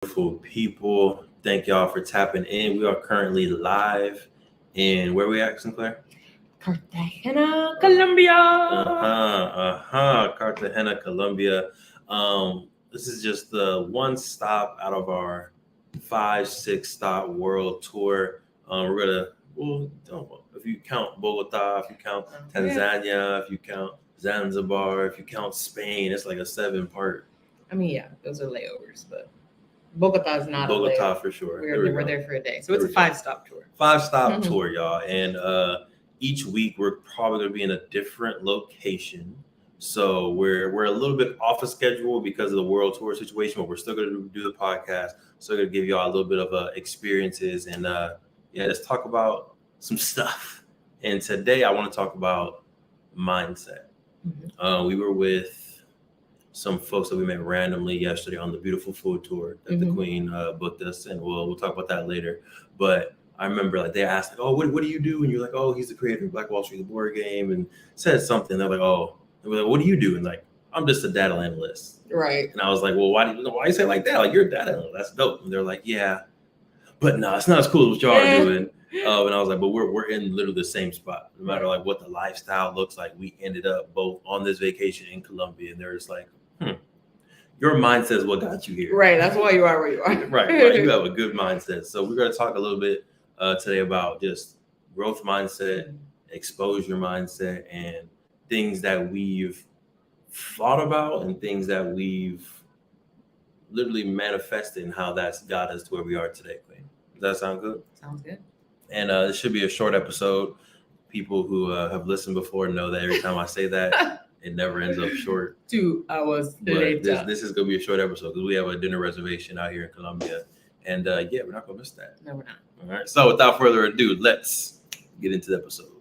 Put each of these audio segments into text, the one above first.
Beautiful people. Thank y'all for tapping in. We are currently live in where we at, Sinclair? Cartagena, Colombia. Cartagena, Colombia. This is just the one stop out of our 5-6 stop world tour. If you count Bogota, if you count Tanzania, if you count Zanzibar, if you count Spain, it's like a 7-part. I mean, yeah, those are layovers, but Bogota is not Bogota for sure. We're there for a day, so it's a 5-stop tour. 5-stop tour, y'all, and each week we're probably gonna be in a different location. So we're a little bit off of schedule because of the world tour situation, but we're still gonna do the podcast. So we're gonna give y'all a little bit of experiences and let's talk about some stuff. And today I want to talk about mindset. We were with some folks that we met randomly yesterday on the beautiful food tour that the Queen booked us, and we'll talk about that later. But I remember like they asked, like, "Oh, what do you do?" And you're like, "Oh, he's the creator of Black Wall Street, the board game," and said something. They're like, "Oh," and we're like, "What do you do?" And like, "I'm just a data analyst." Right. And I was like, "Well, why you say it like that? Like you're a data analyst. That's dope." And they're like, "Yeah, but no, it's not as cool as what y'all are doing." And I was like, "But we're in literally the same spot. No matter like what the lifestyle looks like, we ended up both on this vacation in Colombia." And they're just like, your mindset is what got you here. Right. That's why you are where you are. Right. You have a good mindset. So we're going to talk a little bit today about just growth mindset, exposure mindset, and things that we've thought about and things that we've literally manifested and how that's got us to where we are today, Queen. Does that sound good? Sounds good. And this should be a short episode. People who have listened before know that every time I say that, it never ends up short. 2 hours later. This is going to be a short episode because we have a dinner reservation out here in Colombia. And we're not going to miss that. No, we're not. All right. So without further ado, let's get into the episode.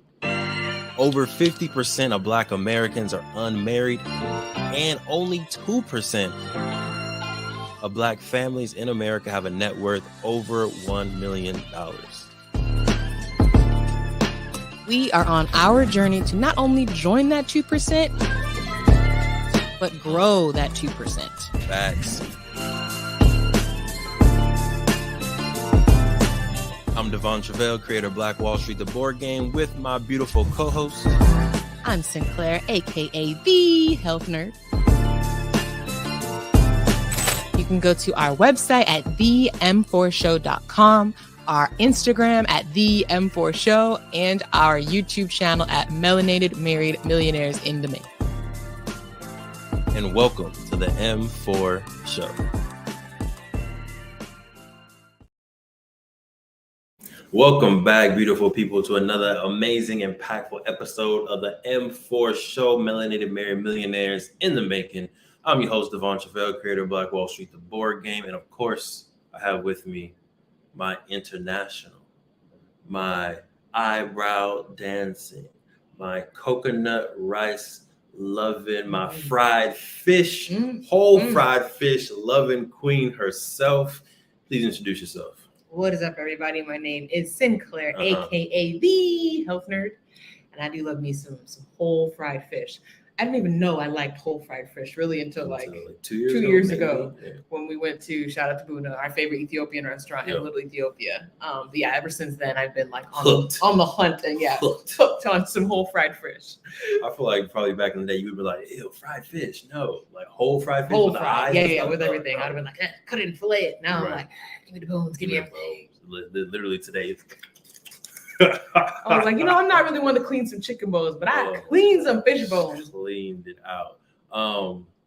Over 50% of Black Americans are unmarried, and only 2% of Black families in America have a net worth over $1 million. We are on our journey to not only join that 2%, but grow that 2%. Facts. I'm Devon Truvel, creator of Black Wall Street, the board game, with my beautiful co-host. I'm Sinclair, aka the Health Nerd. You can go to our website at them4show.com, our Instagram at them4show, and our YouTube channel at Melanated Married Millionaires in the Making. And welcome to the M4 Show. Welcome back, beautiful people, to another amazing, impactful episode of the M4 Show, Melanated Married Millionaires in the Making. I'm your host, Devon Truvel, creator of Black Wall Street, the board game. And of course, I have with me my international, my eyebrow dancing, my coconut rice loving, my fried fish, whole fried fish loving queen herself. Please introduce yourself. What is up, everybody? My name is Sinclair, aka the Health Nerd, and I do love me some whole fried fish. I didn't even know I liked whole fried fish really until like 2 years ago when we went to, shout out to Buna, our favorite Ethiopian restaurant in Little Ethiopia. But yeah, ever since then I've been like on the hunt and hooked on some whole fried fish. I feel like probably back in the day you would be like, ew, fried fish. No, like whole fried fish. Whole fried, with everything. I'd have been like, cut it and fillet it. Now I'm like, give me the bones, give me everything. Literally today. I was like, I'm not really one to clean some chicken bones, but I clean some fish bones. Cleaned it out.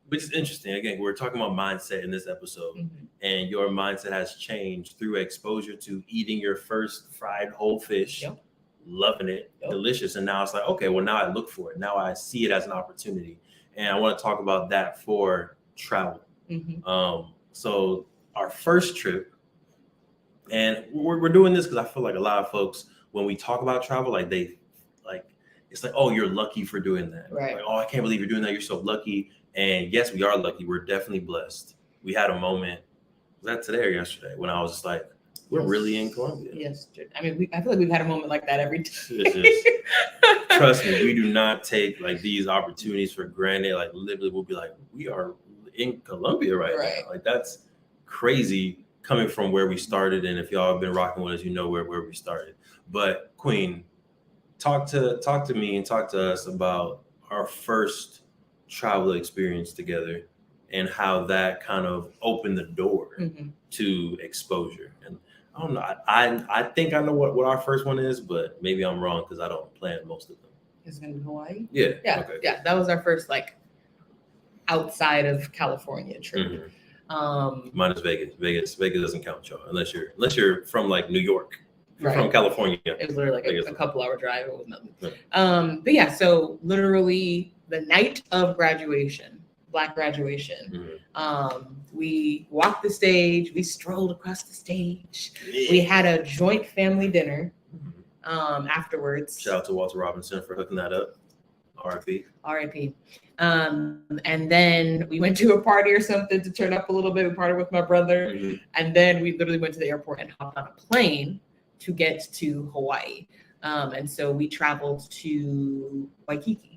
Which is interesting. Again, we're talking about mindset in this episode, and your mindset has changed through exposure to eating your first fried whole fish, loving it, delicious. And now it's like, okay, well, now I look for it. Now I see it as an opportunity. And I want to talk about that for travel. So our first trip, and we're doing this because I feel like a lot of folks, when we talk about travel, it's like, oh, you're lucky for doing that. Right. Like, oh, I can't believe you're doing that. You're so lucky. And yes, we are lucky. We're definitely blessed. We had a moment, was that today or yesterday, when I was just like, we're really in Colombia. Yes. I mean, I feel like we've had a moment like that every time. Trust me, we do not take like these opportunities for granted. Like literally we'll be like, we are in Colombia right now. Like that's crazy coming from where we started. And if y'all have been rocking with us, you know where we started. But Queen, talk to me and talk to us about our first travel experience together and how that kind of opened the door to exposure. And I don't know, I think I know what our first one is, but maybe I'm wrong because I don't plan most of them. Is it in Hawaii? Yeah. Okay. Yeah, that was our first like outside of California trip. Mine is Vegas. Vegas doesn't count, y'all, unless you're from like New York. Right. From California. It was literally like a couple hour drive. It was nothing. Yeah. But yeah, so literally the night of graduation, Black graduation, we walked the stage, we strolled across the stage. Yeah. We had a joint family dinner afterwards. Shout out to Walter Robinson for hooking that up. R.I.P. R.I.P. And then we went to a party or something to turn up a little bit. We partied with my brother. And then we literally went to the airport and hopped on a plane to get to Hawaii. And so we traveled to Waikiki.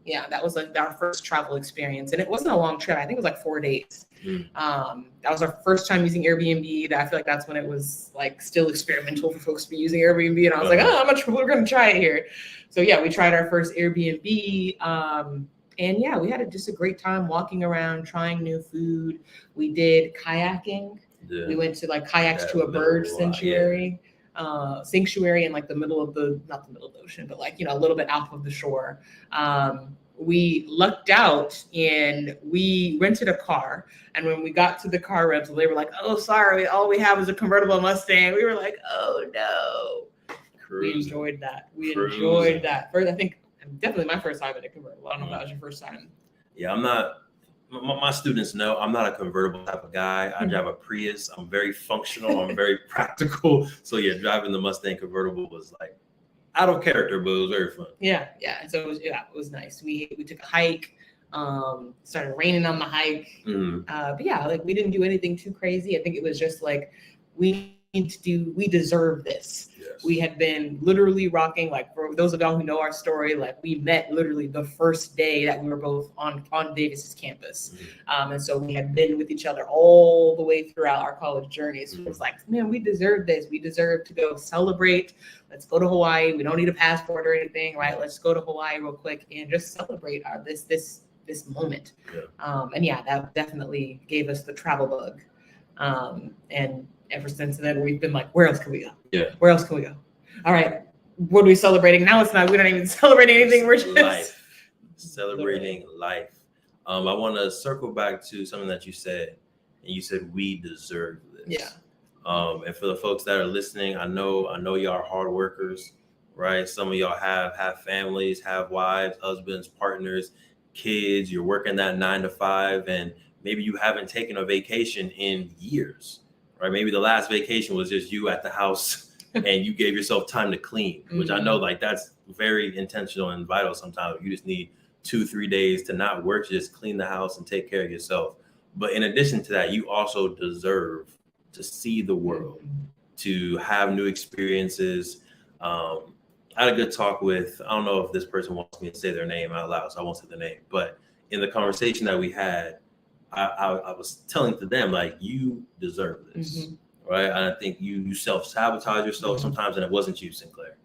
Yeah, that was like our first travel experience. And it wasn't a long trip. I think it was like 4 days. That was our first time using Airbnb. I feel like that's when it was like still experimental for folks to be using Airbnb. And I was like, we're going to try it here. So yeah, we tried our first Airbnb. And yeah, we had just a great time walking around, trying new food. We did kayaking. Yeah. We went to like kayaks to a bird sanctuary. Sanctuary in like not the middle of the ocean, but like, a little bit off of the shore. We lucked out and we rented a car. And when we got to the car rental, they were like, "Oh, sorry, all we have is a convertible Mustang." We were like, "Oh no." We enjoyed that. Enjoyed that. First, I think definitely my first time in a convertible. I don't know if that was your first time. Yeah, I'm not. My students know I'm not a convertible type of guy. I drive a Prius. I'm very functional. I'm very practical. So yeah, driving the Mustang convertible was like out of character, but it was very fun. Yeah. So it was nice. We took a hike. Started raining on the hike. But yeah, like we didn't do anything too crazy. I think it was just like we deserve this. Yes. We had been literally rocking, like for those of y'all who know our story, like we met literally the first day that we were both on Davis's campus. And so we had been with each other all the way throughout our college journey. So it was like, man, we deserve this. We deserve to go celebrate. Let's go to Hawaii. We don't need a passport or anything, right? Let's go to Hawaii real quick and just celebrate this moment. Yeah. And yeah, that definitely gave us the travel bug. And ever since then, we've been like, where else can we go? Yeah. Where else can we go? All right. What are we celebrating? Now it's not, we don't even celebrate anything. We're just life. Celebrating life. I want to circle back to something that you said, and you said, we deserve this. Yeah. And for the folks that are listening, I know y'all are hard workers, right? Some of y'all have families, have wives, husbands, partners, kids. You're working that 9 to 5, and maybe you haven't taken a vacation in years. Right, maybe the last vacation was just you at the house and you gave yourself time to clean, which I know like that's very intentional and vital sometimes. You just need 2-3 days to not work, just clean the house and take care of yourself. But in addition to that, you also deserve to see the world, to have new experiences. I had a good talk with, I don't know if this person wants me to say their name out loud, so I won't say their name, but in the conversation that we had, I was telling to them, like, you deserve this, right? And I think you self-sabotage yourself sometimes, and it wasn't you, Sinclair.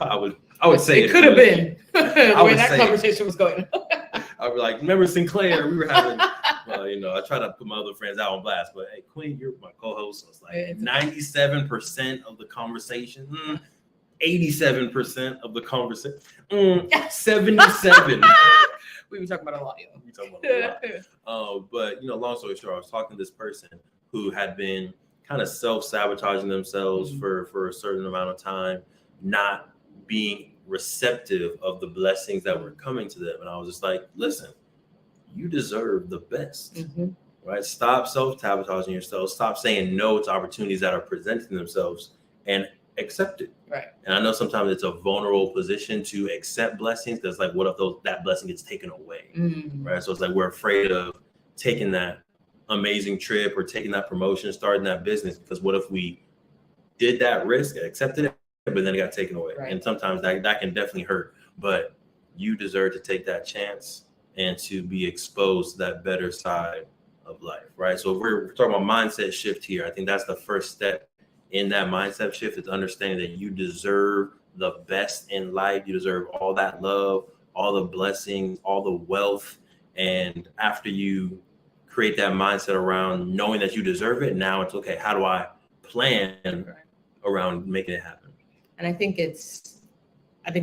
I would say it could have been the way that conversation was going. I was like, remember Sinclair? We were having, I try not to put my other friends out on blast, but hey, Queen, you're my co-host. So it's like 97% of the conversation, 87% of the conversation, 77. We were talking about a lot, but long story short, I was talking to this person who had been kind of self-sabotaging themselves for a certain amount of time, not being receptive of the blessings that were coming to them. And I was just like, listen, you deserve the best, right? Stop self-sabotaging yourself. Stop saying no to opportunities that are presenting themselves and accept it. Right. And I know sometimes it's a vulnerable position to accept blessings, because like, what if that blessing gets taken away? Right. So it's like we're afraid of taking that amazing trip or taking that promotion, starting that business, because what if we did that risk, accepted it, but then it got taken away? Right. And sometimes that can definitely hurt. But you deserve to take that chance and to be exposed to that better side of life, right? So if we're talking about mindset shift here, I think that's the first step in that mindset shift, is understanding that you deserve the best in life. You deserve all that love, all the blessings, all the wealth. And after you create that mindset around knowing that you deserve it, now it's okay, how do I plan around making it happen? And I think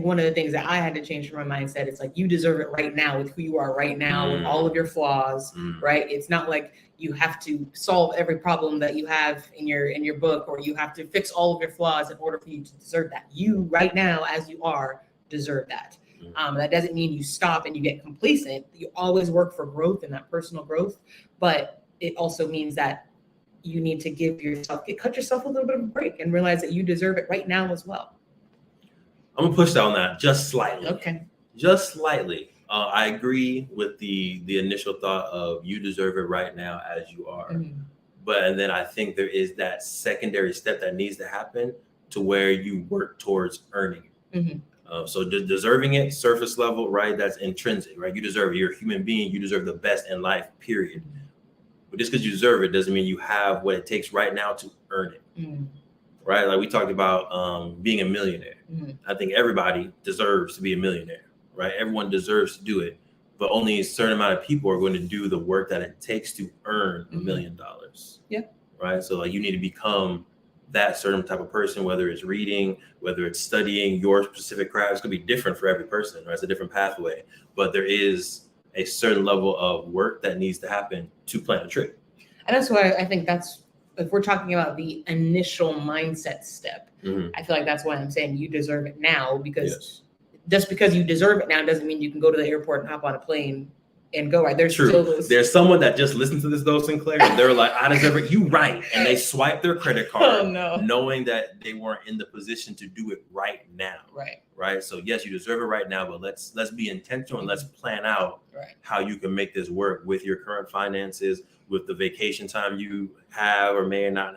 one of the things that I had to change for my mindset is like, you deserve it right now with who you are right now, with all of your flaws, right? It's not like you have to solve every problem that you have in your book, or you have to fix all of your flaws in order for you to deserve that. You right now, as you are, deserve that. That doesn't mean you stop and you get complacent. You always work for growth and that personal growth, but it also means that you need to cut yourself a little bit of a break and realize that you deserve it right now as well. I'm gonna push down that just slightly. Okay. Just slightly. I agree with the initial thought of you deserve it right now as you are. And then I think there is that secondary step that needs to happen to where you work towards earning it. So deserving it, surface level, right? That's intrinsic, right? You deserve it. You're a human being. You deserve the best in life, period. But just because you deserve it doesn't mean you have what it takes right now to earn it. Right? Like we talked about being a millionaire. I think everybody deserves to be a millionaire, right? Everyone deserves to do it, but only a certain amount of people are going to do the work that it takes to earn $1 million. Yeah. Right? So like you need to become that certain type of person, whether it's reading, whether it's studying your specific craft. It's going to be different for every person, right? It's a different pathway, but there is a certain level of work that needs to happen to plan a trip. And that's why I think if we're talking about the initial mindset step, I feel like that's why I'm saying you deserve it now, because just because you deserve it now doesn't mean you can go to the airport and hop on a plane and go right. There's still those. There's someone that just listens to this though, Sinclair, and they're like, I deserve it. You right. And they swipe their credit card knowing that they weren't in the position to do it right now. Right. So yes, you deserve it right now, but let's be intentional and let's plan out how you can make this work with your current finances, with the vacation time you have or may not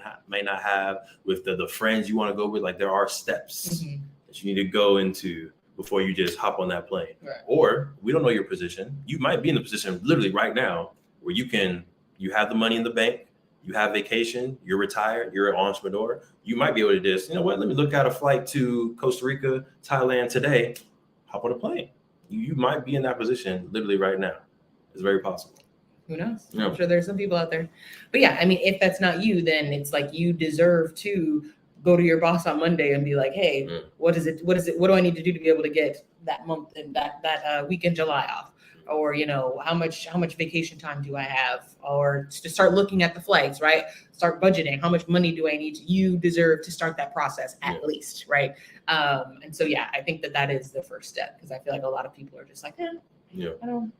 have, with the friends you want to go with. Like there are steps that you need to go into before you just hop on that plane. Or we don't know your position. You might be in the position literally right now where you have the money in the bank, you have vacation, you're retired, you're an entrepreneur. You might be able to just, you know what, let me look at a flight to Costa Rica, Thailand today, hop on a plane. You might be in that position literally right now. It's very possible. Who knows? Yeah. I'm sure there's some people out there. But yeah, I mean, if that's not you, then it's like you deserve to go to your boss on Monday and be like, hey, what is it? What do I need to do to be able to get that month and that week in July off? Or, you know, how much vacation time do I have? Or to start looking at the flights, right? Start budgeting. How much money do I need? You deserve to start that process at least, right? And so, yeah, I think that is the first step, because I feel like a lot of people are just like, I don't,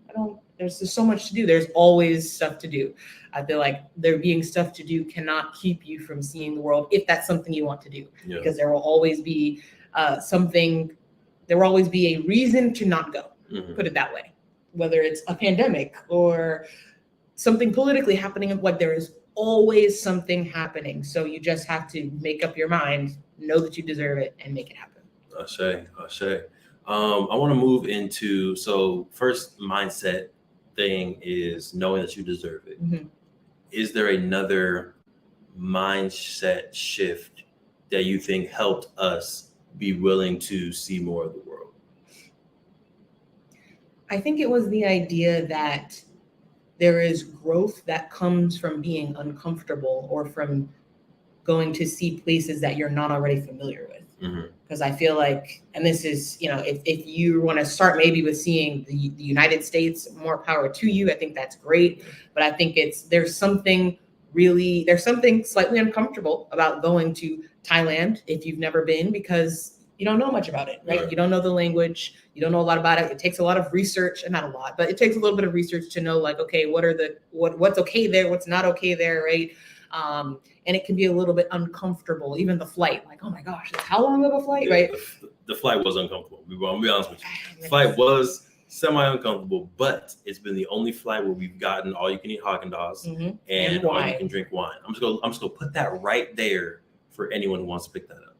there's just so much to do. There's always stuff to do. I feel like there being stuff to do cannot keep you from seeing the world if that's something you want to do, because there will always be there will always be a reason to not go, put it that way. Whether it's a pandemic or something politically happening, like there is always something happening. So you just have to make up your mind, know that you deserve it, and make it happen. Ashe. I want to move into, so first mindset thing is knowing that you deserve it. Is there another mindset shift that you think helped us be willing to see more of the world? I think it was the idea that there is growth that comes from being uncomfortable or from going to see places that you're not already familiar with. Because I feel like, and this is, you know, if you want to start maybe with seeing the United States, more power to you. I think that's great. But I think there's something slightly uncomfortable about going to Thailand if you've never been, because you don't know much about it, right? You don't know the language. You don't know a lot about it. It takes a lot of research, and not a lot, but it takes a little bit of research to know, like, okay, what's okay there, what's not okay there, right? And it can be a little bit uncomfortable, even the flight. Like, oh my gosh, how long of a flight, right? The flight was uncomfortable. I'll be honest with you. The flight was semi-uncomfortable, but it's been the only flight where we've gotten all-you-can-eat Haagen-Dazs and all-you-can-drink wine. I'm just gonna put that right there for anyone who wants to pick that up.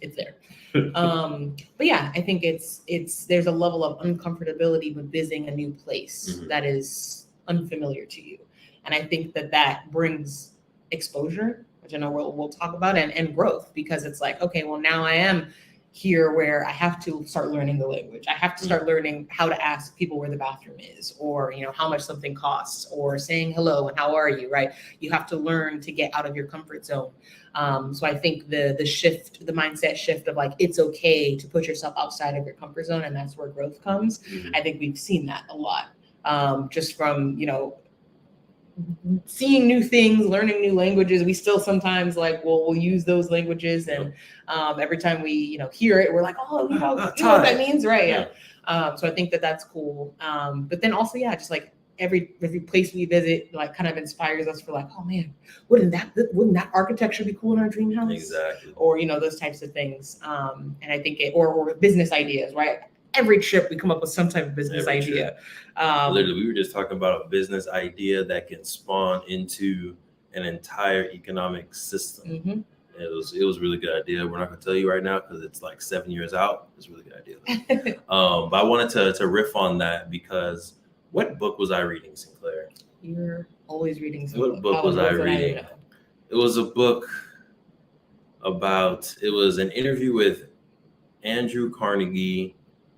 It's there. But yeah, I think there's a level of uncomfortability with visiting a new place that is unfamiliar to you. And I think that brings exposure, which I know we'll talk about, and growth, because it's like, okay, well, now I am here where I have to start learning the language. I have to start learning how to ask people where the bathroom is, or, you know, how much something costs, or saying hello and how are you, right? You have to learn to get out of your comfort zone. So I think the mindset shift of like, it's okay to put yourself outside of your comfort zone, and that's where growth comes. I think we've seen that a lot, just from, you know, seeing new things, learning new languages. We still sometimes like, we'll use those languages, and every time we, you know, hear it, we're like, oh, you know what that means, right? Yeah. So I think that's cool. But then also, yeah, just like every place we visit, like, kind of inspires us for like, oh man, wouldn't that architecture be cool in our dream house? Exactly. Or, you know, those types of things. And I think or business ideas, right? Every trip we come up with some type of business idea. Literally, we were just talking about a business idea that can spawn into an entire economic system. It was a really good idea. We're not going to tell you right now because it's like 7 years out. It's a really good idea. But I wanted to riff on that because what book was I reading, Sinclair? You're always reading something. What book was I reading? It was a book about, it was an interview with Andrew Carnegie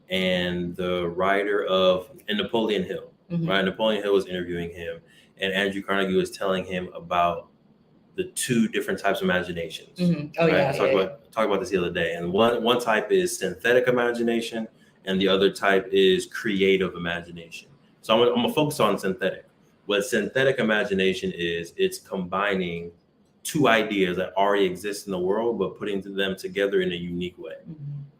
and the writer of Napoleon Hill, right? Napoleon Hill was interviewing him, and Andrew Carnegie was telling him about the two different types of imaginations. Oh, right? yeah. Talked about this the other day, and one type is synthetic imagination, and the other type is creative imagination. So I'm gonna focus on synthetic. What synthetic imagination is, it's combining two ideas that already exist in the world, but putting them together in a unique way.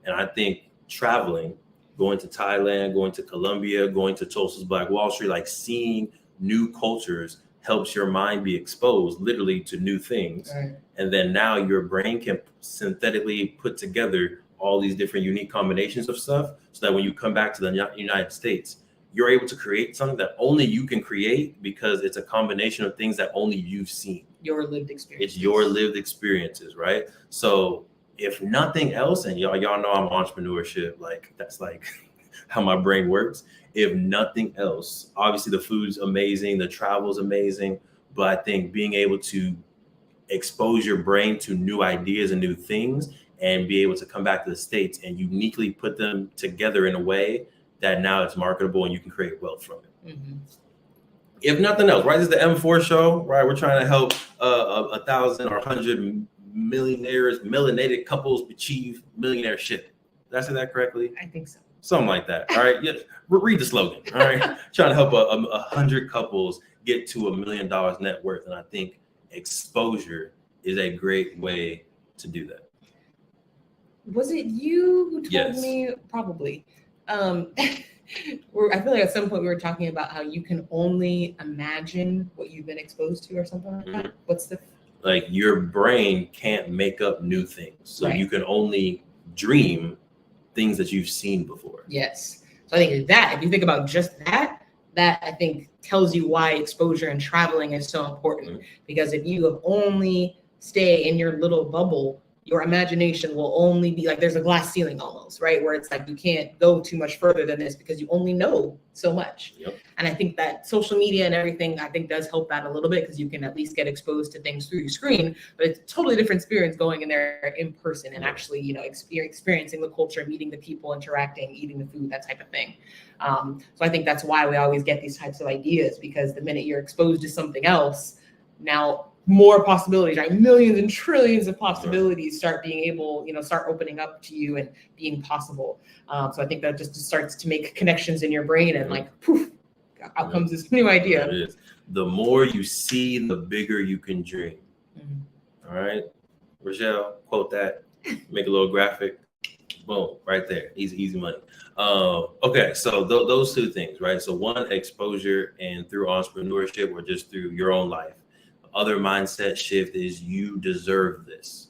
And I think traveling, going to Thailand, going to Colombia, going to Tulsa's Black Wall Street, like seeing new cultures helps your mind be exposed literally to new things. Right. And then now your brain can synthetically put together all these different unique combinations of stuff so that when you come back to the United States, you're able to create something that only you can create because it's a combination of things that only you've seen. Your lived experience. It's your lived experiences, right? So if nothing else, and y'all know I'm entrepreneurship, like that's like how my brain works. If nothing else, obviously the food's amazing, the travel's amazing, but I think being able to expose your brain to new ideas and new things and be able to come back to the States and uniquely put them together in a way that now it's marketable and you can create wealth from it. If nothing else, right? This is the M4 show, right? We're trying to help 1,000 or 100 millionaires, melanated couples achieve millionaireship. Did I say that correctly? I think so. Something like that. All right. Yeah. Read the slogan. All right. Trying to help 100 couples get to $1 million net worth. And I think exposure is a great way to do that. Was it you who told me? Probably. I feel like at some point we were talking about how you can only imagine what you've been exposed to or something like that. What's the... Like your brain can't make up new things. So you can only dream things that you've seen before. Yes. So I think that if you think about just that I think tells you why exposure and traveling is so important. Because if you have only stay in your little bubble, your imagination will only be like, there's a glass ceiling almost, right? Where it's like, you can't go too much further than this because you only know so much. And I think that social media and everything, I think does help that a little bit because you can at least get exposed to things through your screen, but it's a totally different experience going in there in person and actually, you know, experiencing the culture, meeting the people, interacting, eating the food, that type of thing. So I think that's why we always get these types of ideas, because the minute you're exposed to something else, now more possibilities, right? Millions and trillions of possibilities start being able, you know, start opening up to you and being possible. So I think that just starts to make connections in your brain and like, poof, out comes this new idea. It is. The more you see, the bigger you can dream. All right. Rochelle, quote that, make a little graphic. Boom, right there. Easy money. Okay, so those two things, right? So one, exposure, and through entrepreneurship or just through your own life. Other mindset shift is you deserve this,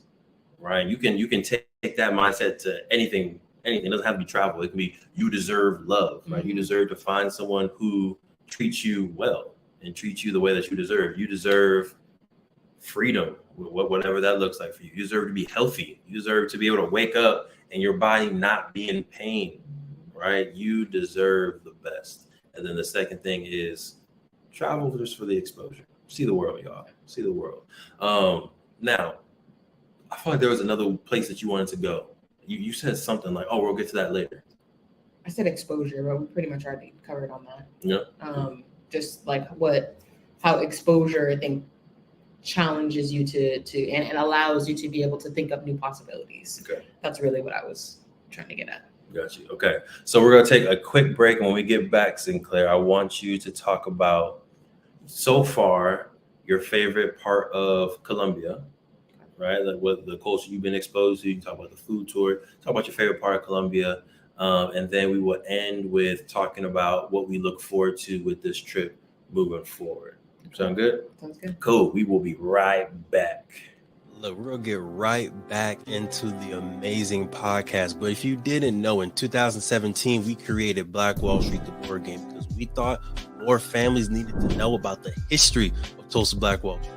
right? You can take that mindset to anything. It doesn't have to be travel. It can be you deserve love, right? You deserve to find someone who treats you well and treats you the way that you deserve. You deserve freedom, whatever that looks like for you. You deserve to be healthy. You deserve to be able to wake up and your body not be in pain, right? You deserve the best. And then the second thing is Travel just for the exposure. See the world, y'all. See the world. Now, I feel like there was another place that you wanted to go. You said something like, "Oh, we'll get to that later." I said exposure, but we pretty much already covered on that. Yeah. Just like how exposure, I think, challenges you to and allows you to be able to think of new possibilities. Okay. That's really what I was trying to get at. Got you. Okay. So we're gonna take a quick break. When we get back, Sinclair, I want you to talk about so far your favorite part of Colombia, right? Like what the culture you've been exposed to. You can talk about the food tour. Talk about your favorite part of Colombia. And then we will end with talking about what we look forward to with this trip moving forward. Sound good? Sounds good. Cool. We will be right back. Look, we're going to get right back into the amazing podcast. But if you didn't know, in 2017, we created Black Wall Street, the board game, because we thought more families needed to know about the history of Tulsa Black Wall Street.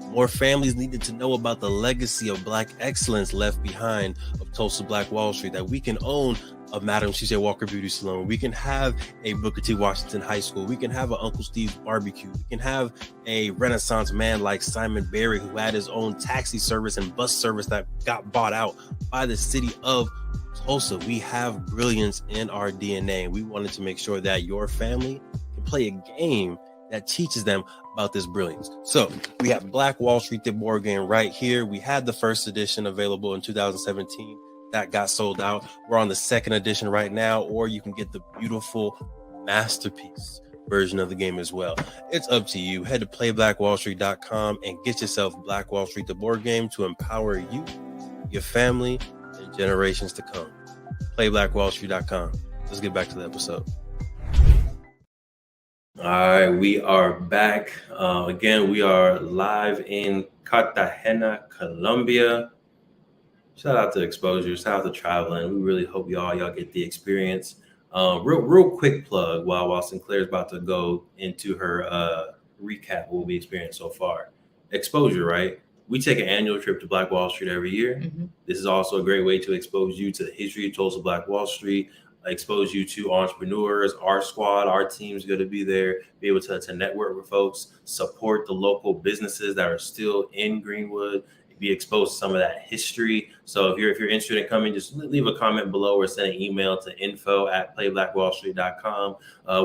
More families needed to know about the legacy of Black excellence left behind of Tulsa Black Wall Street, that we can own a Madam C.J. Walker Beauty Salon. We can have a Booker T. Washington High School. We can have an Uncle Steve's Barbecue. We can have a Renaissance man like Simon Berry, who had his own taxi service and bus service that got bought out by the city of Tulsa. We have brilliance in our DNA. We wanted to make sure that your family can play a game that teaches them about this brilliance. So we have Black Wall Street, the board game, right here. We had the first edition available in 2017. That got sold out. We're on the second edition right now, or you can get the beautiful masterpiece version of the game as well. It's up to you. Head to playblackwallstreet.com and get yourself Black Wall Street, the board game, to empower you, your family, and generations to come. Playblackwallstreet.com. Let's get back to the episode. All right, we are back. Again, we are live in Cartagena, Colombia. Shout out to Exposure, shout out to Traveling. We really hope y'all get the experience. Real quick plug while Sinclair's about to go into her recap of what we experienced so far. Exposure, right? We take an annual trip to Black Wall Street every year. Mm-hmm. This is also a great way to expose you to the history of Tulsa Black Wall Street, expose you to entrepreneurs. Our squad, our team's going to be there, be able to network with folks, support the local businesses that are still in Greenwood, be exposed to some of that history. So if you're interested in coming, just leave a comment below or send an email to info@playblackwallstreet.com.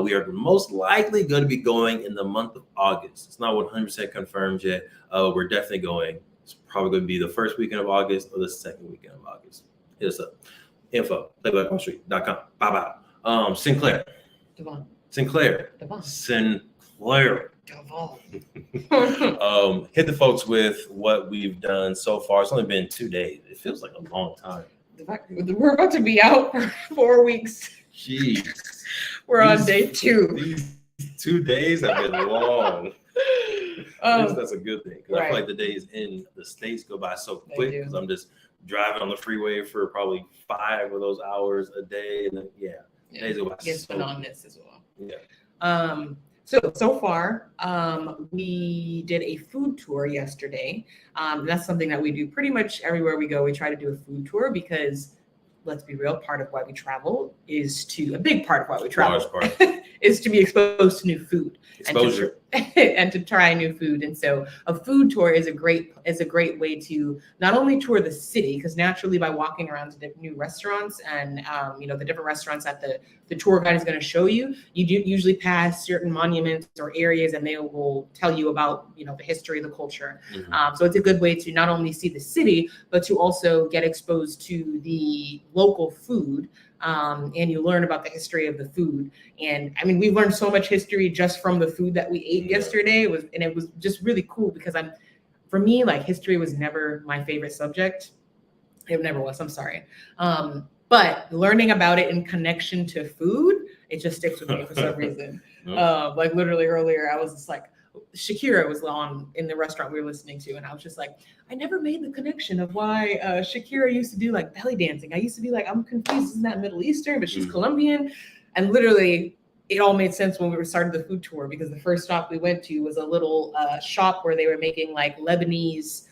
We are most likely going to be going in the month of August. It's not 100% confirmed yet. We're definitely going. It's probably going to be the first weekend of August or the second weekend of August. Hit us up. Info@playblackwallstreet.com. Bye. Sinclair. Devon. Sinclair. Devon. Sinclair. Hit the folks with what we've done so far. It's only been 2 days. It feels like a long time. We're about to be out for 4 weeks. Jeez. We're on day 2. These 2 days have been long. That's a good thing, because right. I feel like the days in the States go by so quick, because I'm just driving on the freeway for probably 5 of those hours a day, and then days go by it's so monotonous quick. As well. Yeah. So far, we did a food tour yesterday. That's something that we do pretty much everywhere we go. We try to do a food tour because, let's be real, part of why we travel is to be exposed to new food. Exposure. And to try new food. And so a food tour is a great way to not only tour the city, because naturally by walking around to new restaurants and the different restaurants that the tour guide is going to show you, you do usually pass certain monuments or areas, and they will tell you about the history, the culture. Mm-hmm. So it's a good way to not only see the city, but to also get exposed to the local food. And you learn about the history of the food. And I mean, we learned so much history just from the food that we ate yesterday. It was just really cool, because for me, like, history was never my favorite subject. It never was, I'm sorry. But learning about it in connection to food, it just sticks with me for some reason. Like literally earlier, I was just like, Shakira was on in the restaurant we were listening to, and I was just like, I never made the connection of why Shakira used to do like belly dancing. I used to be like, I'm confused, isn't that Middle Eastern? But she's Colombian. And literally, it all made sense when we started the food tour, because the first stop we went to was a little shop where they were making like Lebanese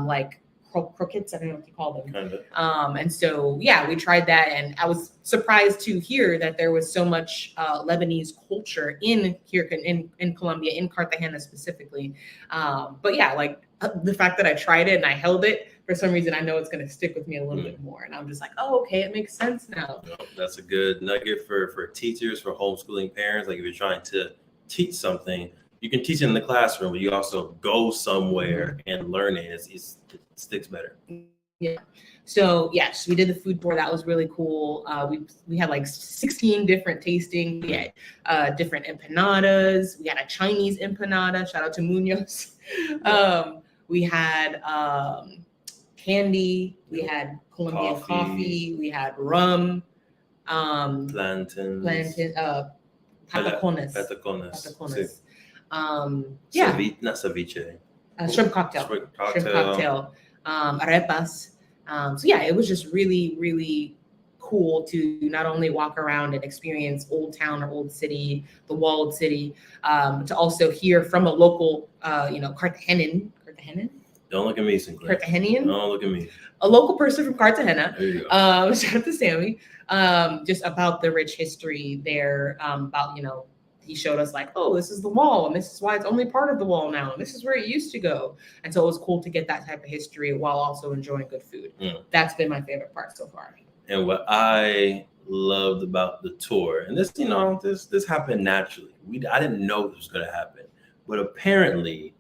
like croquettes. I don't know what you call them. Kind of. And so, yeah, we tried that. And I was surprised to hear that there was so much Lebanese culture in Colombia, in Cartagena specifically. But yeah, like the fact that I tried it and I held it, for some reason, I know it's going to stick with me a little bit more. And I'm just like, oh, okay, it makes sense now. No, that's a good nugget for teachers, for homeschooling parents. Like if you're trying to teach something, you can teach it in the classroom, but you also go somewhere and learn it. It sticks better. Yeah. So yes, we did the food tour. That was really cool. We had like 16 different tastings. We had different empanadas. We had a Chinese empanada. Shout out to Munoz. We had candy. We had Colombian coffee. We had rum. Plantains. Patacones. Patacones. Yeah. Not ceviche. Shrimp cocktail. Shrimp cocktail. Arepas. So yeah, it was just really, really cool to not only walk around and experience Old Town or Old City, the walled city, to also hear from a local, Cartagenan. Don't look at me, Sinclair. Cartagenian. Don't look at me. A local person from Cartagena. There you go. Shout out to Sammy. Just about the rich history there. About he showed us like, oh, this is the wall, and this is why it's only part of the wall now, and this is where it used to go. And so it was cool to get that type of history while also enjoying good food. That's been my favorite part so far. And what I loved about the tour, and this, this happened naturally. I didn't know this was going to happen, but apparently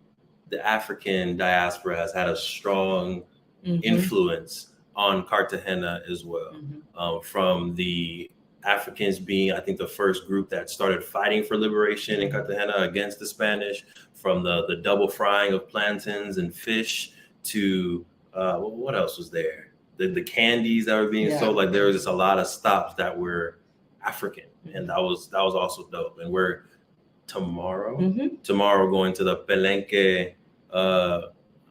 the African diaspora has had a strong influence on Cartagena as well. From the Africans being, I think, the first group that started fighting for liberation in Cartagena against the Spanish, from the double frying of plantains and fish to what else was there? The candies that were being sold. Like there was just a lot of stops that were African, and that was also dope. And we're tomorrow going to the Palenque. I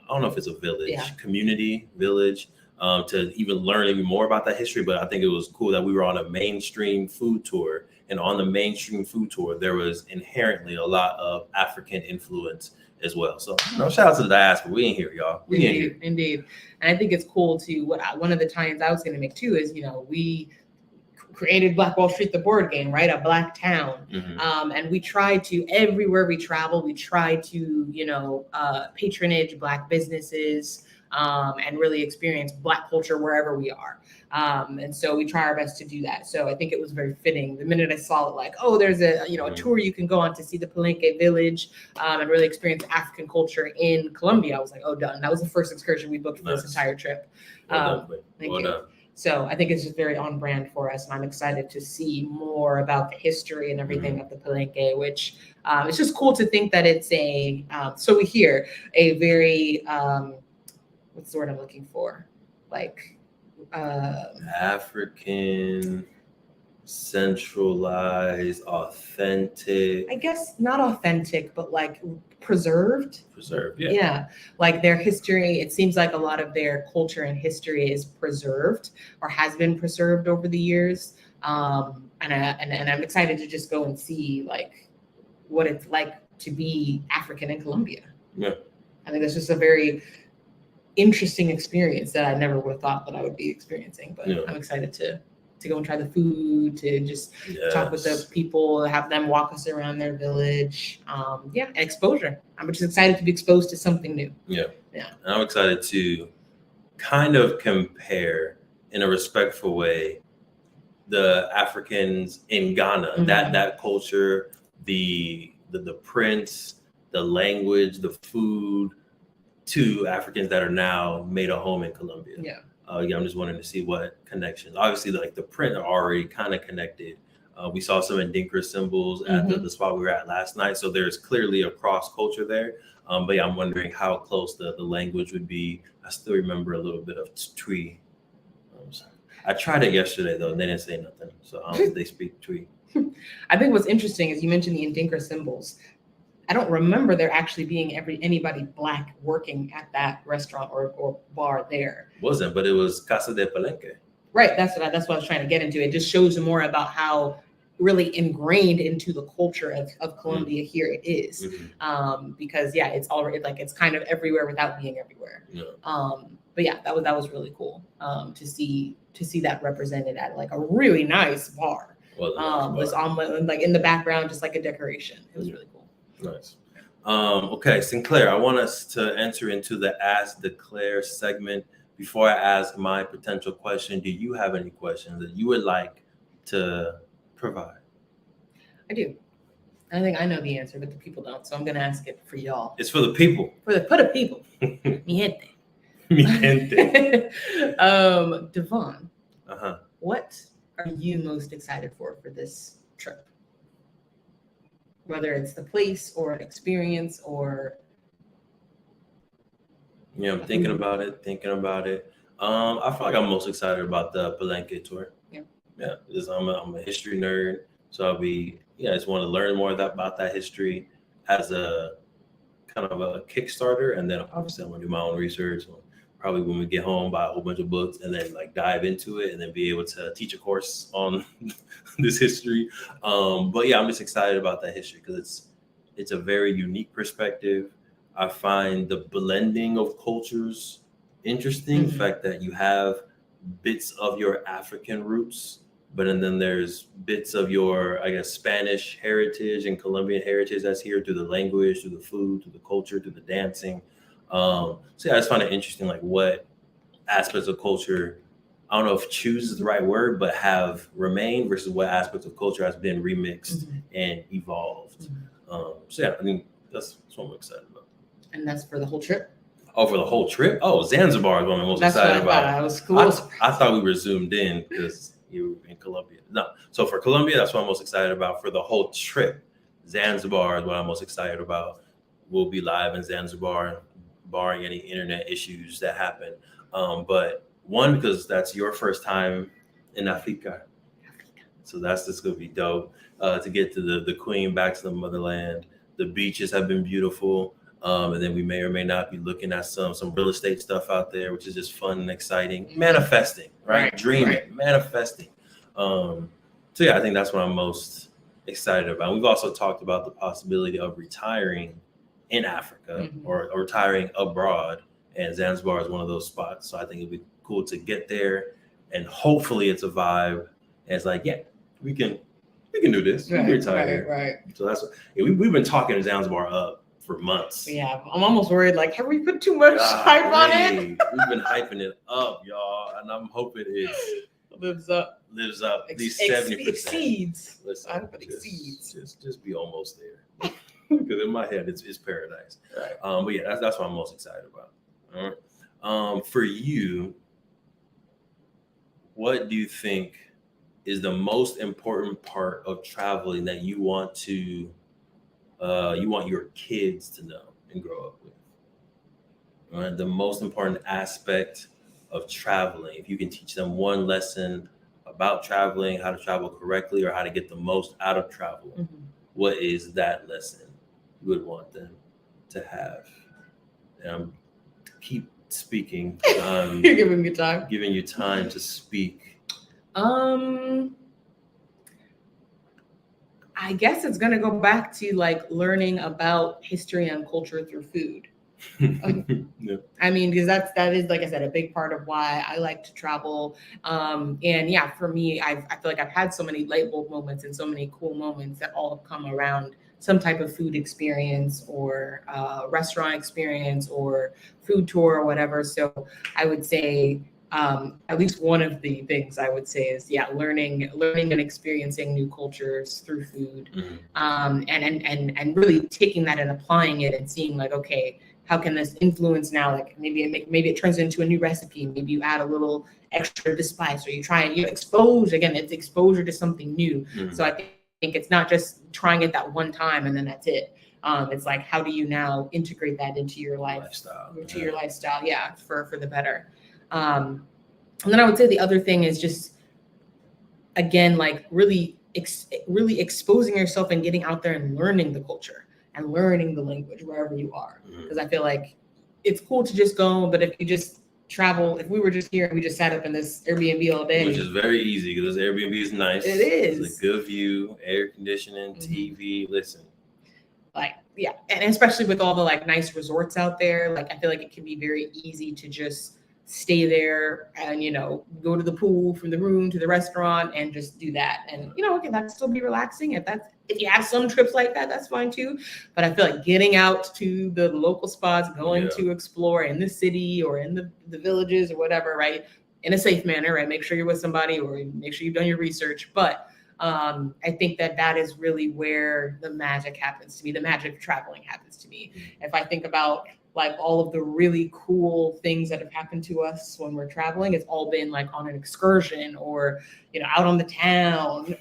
don't know if it's a village, community village. To even learn even more about that history. But I think it was cool that we were on a mainstream food tour. And on the mainstream food tour, there was inherently a lot of African influence as well. So, shout out to the diaspora. We ain't here, y'all. We ain't here. Indeed. And I think it's cool to one of the times I was going to make too is, we created Black Wall Street, the board game, right? A Black town. And we try to, everywhere we travel, we try to, patronage Black businesses, and really experience Black culture wherever we are. And so we try our best to do that. So I think it was very fitting. The minute I saw it, like, oh, there's a tour you can go on to see the Palenque village, and really experience African culture in Colombia, I was like, oh, done. That was the first excursion we booked for this entire trip. Thank you. So I think it's just very on brand for us. And I'm excited to see more about the history and everything of the Palenque, which it's just cool to think that it's so we hear a very, what's the word I'm looking for? Like African, centralized, authentic. I guess not authentic, but like preserved. Yeah. Like their history, it seems like a lot of their culture and history is preserved or has been preserved over the years. And I'm excited to just go and see like what it's like to be African in Colombia. Yeah. I think that's just a very interesting experience that I never would have thought that I would be experiencing, but I'm excited to go and try the food, to just talk with the people, have them walk us around their village. And exposure. I'm just excited to be exposed to something new. Yeah. And I'm excited to kind of compare in a respectful way the Africans in Ghana, that culture, the prints, the language, the food, to Africans that are now made a home in Colombia. I'm just wanting to see what connections. Obviously, like the print are already kind of connected. We saw some Ndinkra symbols at the spot we were at last night. So there's clearly a cross culture there. But I'm wondering how close the language would be. I still remember a little bit of Tweet. I tried it yesterday though, and they didn't say nothing. So they speak Tweet. I think what's interesting is you mentioned the Ndinkra symbols. I don't remember there actually being anybody Black working at that restaurant or bar there. Wasn't, but it was Casa de Palenque. Right, that's what I was trying to get into. It just shows you more about how really ingrained into the culture of Colombia here it is. Because it's already like it's kind of everywhere without being everywhere. But but yeah, that was really cool to see that represented at like a really nice bar. Was on like in the background, just like a decoration. It was really cool. Nice. Okay, Sinclair, I want us to enter into the Ask Declare segment. Before I ask my potential question, do you have any questions that you would like to provide? I do. I think I know the answer, but the people don't. So I'm going to ask it for y'all. It's for the people. For the people. Mi gente. Mi gente. Devon, Uh-huh. what are you most excited for this trip? Whether it's the place or an experience or... Yeah, I'm thinking about it. I feel like I'm most excited about the Palenque tour. Yeah, because I'm a history nerd. So I just want to learn more about that history as a kind of a Kickstarter. And then obviously I'm going to do my own research. Probably when we get home, buy a whole bunch of books and then like dive into it and then be able to teach a course on this history. But yeah, I'm just excited about that history because it's a very unique perspective. I find the blending of cultures interesting. The fact that you have bits of your African roots, but then there's bits of your, I guess, Spanish heritage and Colombian heritage that's here through the language, through the food, through the culture, through the dancing. So yeah, I just find it interesting, like what aspects of culture, I don't know if choose is the right word, but have remained versus what aspects of culture has been remixed and evolved. So yeah, I mean, that's what I'm excited about. And that's for the whole trip? Oh, for the whole trip? Oh, Zanzibar is what I'm most excited about. I was cool. I thought we were zoomed in because you were in Colombia. No, so for Colombia, that's what I'm most excited about. For the whole trip, Zanzibar is what I'm most excited about. We'll be live in Zanzibar, barring any internet issues that happen. But one, because that's your first time in Africa. So that's just going to be dope to get to the Queen, back to the motherland. The beaches have been beautiful. And then we may or may not be looking at some real estate stuff out there, which is just fun and exciting. Manifesting, right? Dreaming, manifesting. So yeah, I think that's what I'm most excited about. We've also talked about the possibility of retiring in Africa or retiring abroad, and Zanzibar is one of those spots. So I think it'd be cool to get there, and hopefully it's a vibe. And it's like, yeah, we can do this. We can retire. Right. So that's we've been talking Zanzibar up for months. Yeah, I'm almost worried. Like, have we put too much hype on it? We've been hyping it up, y'all, and I'm hoping it lives up. At least 70%. Exceeds. Listen, I hope it exceeds. Just be almost there. Because in my head, it's paradise. Right. But yeah, that's what I'm most excited about. All right. For you, what do you think is the most important part of traveling that you want your kids to know and grow up with? All right. The most important aspect of traveling, if you can teach them one lesson about traveling, how to travel correctly, or how to get the most out of travel, what is that lesson you would want them to have? And keep speaking. You're giving me time. Giving you time to speak. I guess it's gonna go back to like learning about history and culture through food. Yeah. I mean, because that is, like I said, a big part of why I like to travel. And yeah, for me, I feel like I've had so many light bulb moments and so many cool moments that all have come around some type of food experience or restaurant experience or food tour or whatever. So I would say at least one of the things I would say is, yeah, learning and experiencing new cultures through food, and really taking that and applying it and seeing like, okay, how can this influence now? Like maybe it turns into a new recipe. Maybe you add a little extra to spice, or you try and expose. Again, it's exposure to something new. So I think it's not just trying it that one time and then that's it. It's like, how do you now integrate that into your lifestyle? Your lifestyle, yeah, for the better. And then I would say the other thing is just, again, like really exposing yourself and getting out there and learning the culture and learning the language wherever you are. Because I feel like it's cool to just go, but if you just travel, if we were just here and we just sat up in this Airbnb all day. Which is very easy because this Airbnb is nice. It is. It's a good view, air conditioning, TV, listen. Like, yeah, and especially with all the like nice resorts out there, like I feel like it can be very easy to just stay there and, go to the pool from the room to the restaurant and just do that. And, okay, that still be relaxing. If you have some trips like that, that's fine too. But I feel like getting out to the local spots, going to explore in the city or in the villages or whatever, right? In a safe manner, right? Make sure you're with somebody or make sure you've done your research. But I think that is really where the magic happens to me. The magic of traveling happens to me. If I think about like all of the really cool things that have happened to us when we're traveling, it's all been like on an excursion or, out on the town.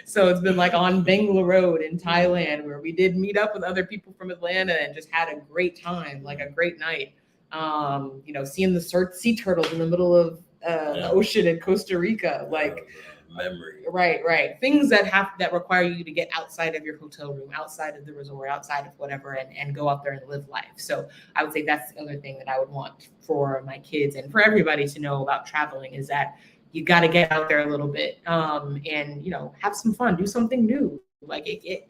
So it's been like on Bangla Road in Thailand, where we did meet up with other people from Atlanta and just had a great time, like a great night. Seeing the sea turtles in the middle of the ocean in Costa Rica, like memory. Right. Things that require you to get outside of your hotel room, outside of the resort, outside of whatever, and go out there and live life. So I would say that's the other thing that I would want for my kids and for everybody to know about traveling is that you got to get out there a little bit, and have some fun, do something new. Like it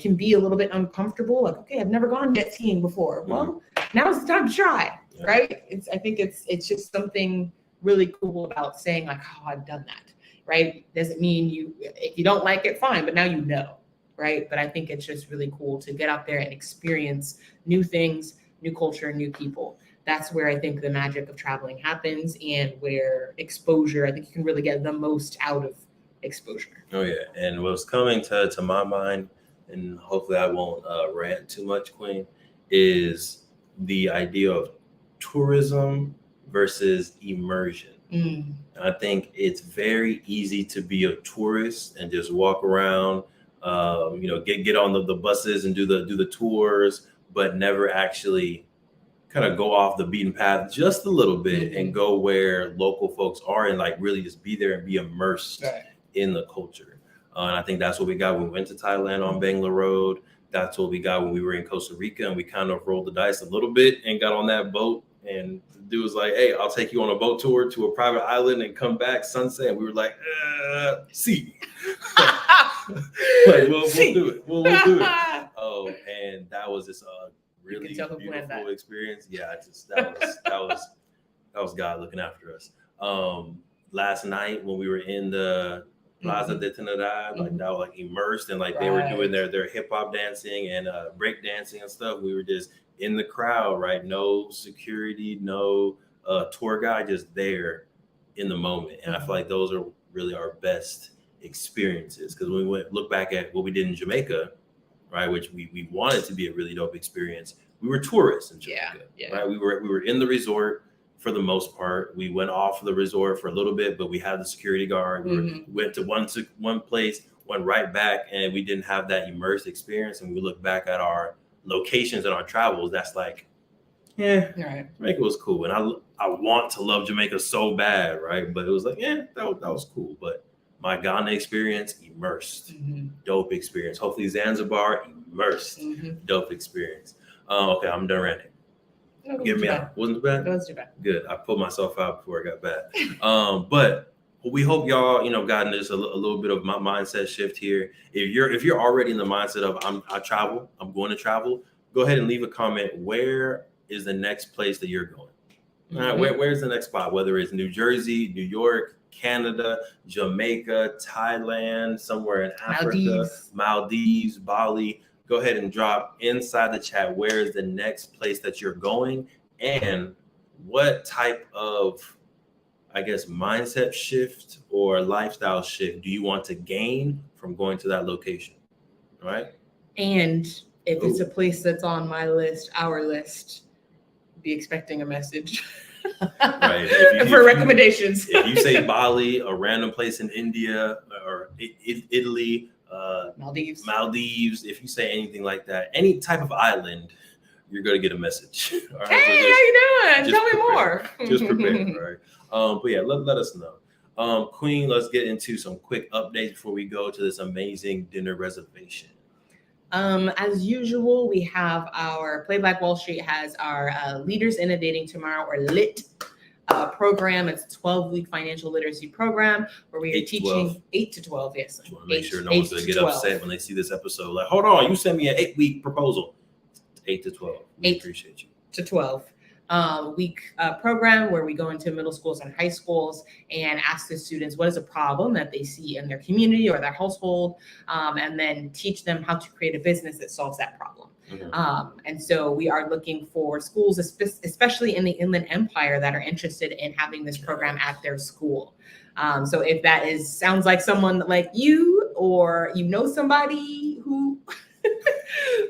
can be a little bit uncomfortable. Like, okay, I've never gone jet skiing before. Well, now's the time to try, right? I think it's just something really cool about saying like, oh, I've done that, right? Doesn't mean if you don't like it, fine, but now you know, right? But I think it's just really cool to get out there and experience new things, new culture, new people. That's where I think the magic of traveling happens, and where exposure, I think you can really get the most out of exposure. Oh yeah, and what's coming to my mind, and hopefully I won't rant too much, Queen, is the idea of tourism versus immersion. I think it's very easy to be a tourist and just walk around, get on the buses and do the tours, but never actually kind of go off the beaten path just a little bit and go where local folks are and like really just be there and be immersed in the culture. And I think that's what we got when we went to Thailand on Bangla Road. That's what we got when we were in Costa Rica, and we kind of rolled the dice a little bit and got on that boat. And the dude was like, "Hey, I'll take you on a boat tour to a private island and come back sunset." And we were like, see. Like, we'll do it. We'll do it. Oh, and that was just really beautiful experience. Yeah, that was God looking after us. Last night when we were in the Plaza de Trinidad, like that was like immersed, and like they were doing their hip hop dancing and break dancing and stuff. We were just in the crowd, right? No security, no tour guide, just there in the moment. And I feel like those are really our best experiences, because when we look back at what we did in Jamaica, right, which we wanted to be a really dope experience, we were tourists in Jamaica, right? We were in the resort for the most part. We went off of the resort for a little bit, but we had the security guard. We went to one place, went right back, and we didn't have that immersed experience. And we look back at our locations and our travels, that's like, Jamaica was cool. And I want to love Jamaica so bad, right? But it was like, that was cool. But my Ghana experience, immersed, dope experience. Hopefully Zanzibar, immersed, dope experience. Okay, I'm done ranting. Give me out. Wasn't too bad? It wasn't too bad. Good. I put myself out before I got bad. But we hope y'all, gotten this a little bit of my mindset shift here. If you're already in the mindset of I'm going to travel, go ahead and leave a comment. Where is the next place that you're going? All right, where's the next spot? Whether it's New Jersey, New York, Canada, Jamaica, Thailand, somewhere in Africa, Maldives, Bali. Go ahead and drop inside the chat, where is the next place that you're going, and what type of, I guess, mindset shift or lifestyle shift do you want to gain from going to that location, right? And if it's a place that's on my list, our list, be expecting a message. Right. For recommendations. If you say Bali, a random place in India or Italy, Maldives, if you say anything like that, any type of island, you're going to get a message. All right? Hey, how you doing? Tell me more. Just prepare, right? But yeah, let us know. Queen, let's get into some quick updates before we go to this amazing dinner reservation. As usual, we have our Play Black Wall Street has our Leaders Innovating Tomorrow, or LIT program. It's a 12-week financial literacy program where we are teaching 8 to 12. Yes. I want to make sure no one's going to get upset when they see this episode. Like, hold on, you sent me an 8-week proposal. 8 to 12. We appreciate you. To 12. week program where we go into middle schools and high schools and ask the students what is a problem that they see in their community or their household, and then teach them how to create a business that solves that problem. And so we are looking for schools, especially in the Inland Empire, that are interested in having this program at their school. So if that sounds like someone like you, or you know somebody who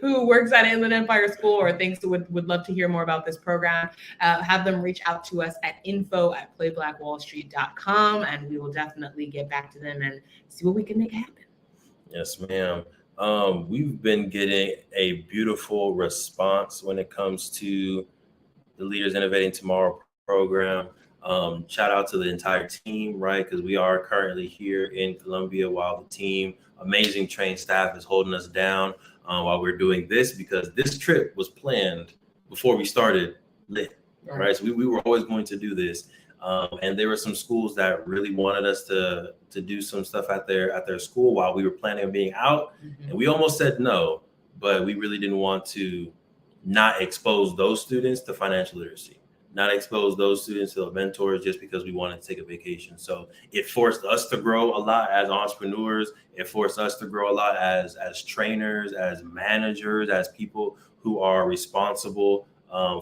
who works at Inland Empire School or thinks that would love to hear more about this program, have them reach out to us at info@playblackwallstreet.com, and we will definitely get back to them and see what we can make happen. Yes, ma'am. We've been getting a beautiful response when it comes to the Leaders Innovating Tomorrow program. Shout out to the entire team, right? Because we are currently here in Colombia while the team, amazing trained staff, is holding us down while we're doing this, because this trip was planned before we started Lit, right? So we were always going to do this. And there were some schools that really wanted us to do some stuff at their school while we were planning on being out. And we almost said no, but we really didn't want to not expose those students to financial literacy, not expose those students to the mentors just because we wanted to take a vacation. So it forced us to grow a lot as entrepreneurs. It forced us to grow a lot as trainers, as managers, as people who are responsible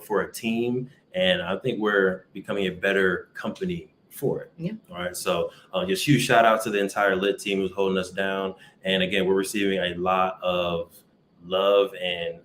for a team. And I think we're becoming a better company for it. Yeah. All right. So just huge shout out to the entire Lit team who's holding us down. And again, we're receiving a lot of love and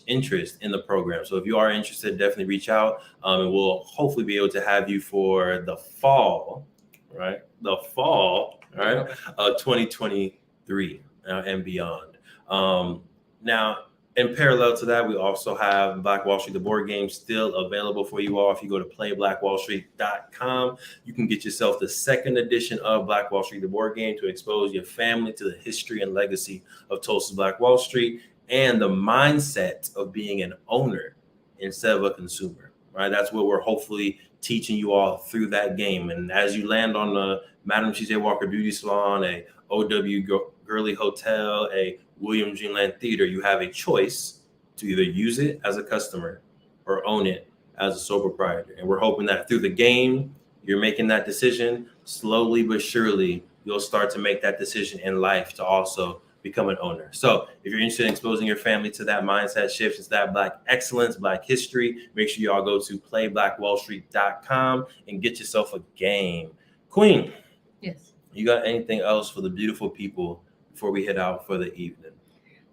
interest in the program. So if you are interested, definitely reach out, and we'll hopefully be able to have you for the fall, right? The fall, right? 2023 and beyond. Now, in parallel to that, we also have Black Wall Street, the board game, still available for you all. If you go to playblackwallstreet.com, you can get yourself the second edition of Black Wall Street, the board game, to expose your family to the history and legacy of Tulsa's Black Wall Street and the mindset of being an owner instead of a consumer, right? That's what we're hopefully teaching you all through that game. And as you land on the Madam C.J. Walker Beauty Salon, a O.W. Gurley Hotel, a William Dreamland Theater, you have a choice to either use it as a customer or own it as a sole proprietor. And we're hoping that through the game, you're making that decision. Slowly but surely, you'll start to make that decision in life to also become an owner. So if you're interested in exposing your family to that mindset shift, it's that Black excellence, Black history, make sure y'all go to playblackwallstreet.com and get yourself a game. Queen. Yes. You got anything else for the beautiful people before we head out for the evening?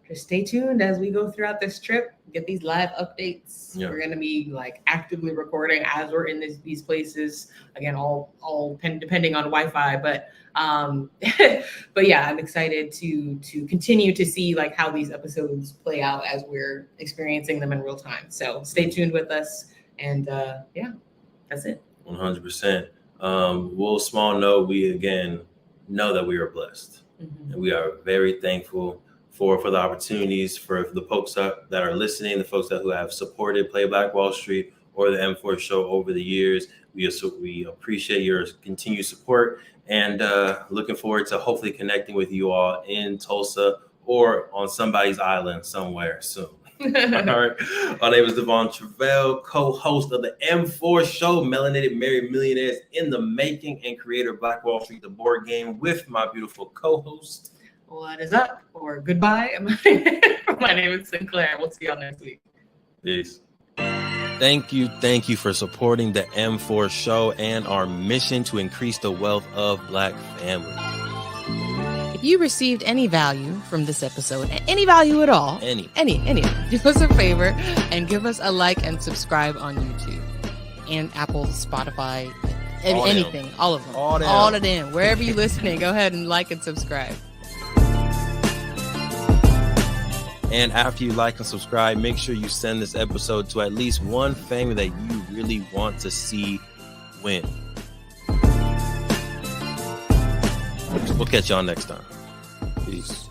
Just stay tuned as we go throughout this trip, get these live updates. Yeah. We're going to be actively recording as we're in these places. Again, all depending on Wi-Fi, but yeah, I'm excited to continue to see how these episodes play out as we're experiencing them in real time. So stay tuned with us, and yeah, that's it. 100%. We'll small note, we again know that we are blessed, and we are very thankful for the opportunities, for the folks that are listening, the folks who have supported Play Black Wall Street or the M4 show over the years. We appreciate your continued support, and looking forward to hopefully connecting with you all in Tulsa or on somebody's island somewhere soon. All right. My name is Devon Truvel, co-host of the M4 show, Melanated Married Millionaires in the making, and creator of Black Wall Street, the board game, with my beautiful co-host. What is up, or goodbye? My name is Sinclair. We'll see y'all next week. Peace. Thank you for supporting the M4 show and our mission to increase the wealth of Black families. If you received any value from this episode, any value at all, any, do us a favor and give us a like and subscribe on YouTube and Apple, Spotify, anything, all of them, all of them. Wherever you're listening, go ahead and like and subscribe. And after you like and subscribe, make sure you send this episode to at least one family that you really want to see win. We'll catch y'all next time. Peace.